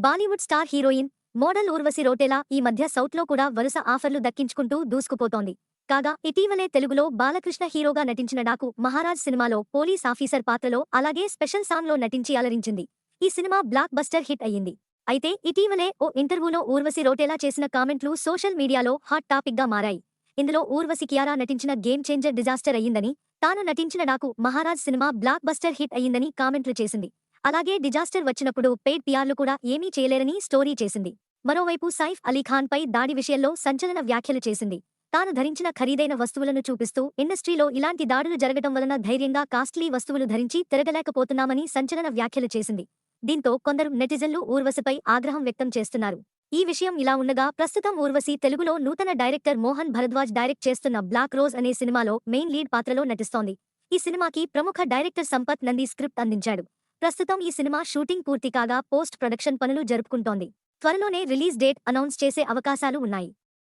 Bollywood star heroine, model Urvashi Rautela ఈ మధ్య సౌత్లో కూడా వరుస ఆఫర్లు దక్కించుకుంటూ దూసుకుపోతోంది. కాగా ఇటీవలే తెలుగులో బాలకృష్ణ హీరోగా నటించిన డాకు మహారాజ్ సినిమాలో పోలీస్ ఆఫీసర్ పాత్రలో అలాగే స్పెషల్ సాంగ్లో నటించి అలరించింది. ఈ సినిమా బ్లాక్ బస్టర్ హిట్ అయ్యింది. అయితే ఇటీవలే ఓ ఇంటర్వ్యూలో ఊర్వశి రౌటేలా చేసిన కామెంట్లు సోషల్ మీడియాలో హాట్ టాపిక్గా మారాయి. ఇందులో ఊర్వశి కియారా నటించిన గేమ్ చేంజర్ డిజాస్టర్ అయ్యిందని, తాను నటించిన Daaku Maharaj cinema block buster hit అయ్యిందని కామెంట్లు చేసింది. అలాగే డిజాస్టర్ వచ్చినప్పుడు పెయిడ్ పిఆర్లు కూడా ఏమీ చేయలేరని స్టోరీ చేసింది. మరోవైపు సైఫ్ అలీ ఖాన్ పై దాడి విషయంలో సంచలన వ్యాఖ్యలు చేసింది. తాను ధరించిన ఖరీదైన వస్తువులను చూపిస్తూ ఇండస్ట్రీలో ఇలాంటి దాడులు జరగటం వలన ధైర్యంగా కాస్ట్లీ వస్తువులు ధరించి తిరగలేకపోతున్నామని సంచలన వ్యాఖ్యలు చేసింది. దీంతో కొందరు నెటిజన్లు ఊర్వశిపై ఆగ్రహం వ్యక్తం చేస్తున్నారు. ఈ విషయం ఇలా ఉండగా ప్రస్తుతం ఊర్వశి తెలుగులో నూతన డైరెక్టర్ మోహన్ భరద్వాజ్ డైరెక్ట్ చేస్తున్న బ్లాక్ రోజ్ అనే సినిమాలో మెయిన్ లీడ్ పాత్రలో నటిస్తోంది. ఈ సినిమాకి ప్రముఖ డైరెక్టర్ సంపత్ నంది స్క్రిప్ట్ అందించాడు. ప్రస్తుతం ఈ సినిమా షూటింగ్ పూర్తి కాగా పోస్ట్ ప్రొడక్షన్ పనులు జరుపుకుంటోంది. త్వరలోనే రిలీజ్ డేట్ అనౌన్స్ చేసే అవకాశాలు ఉన్నాయి.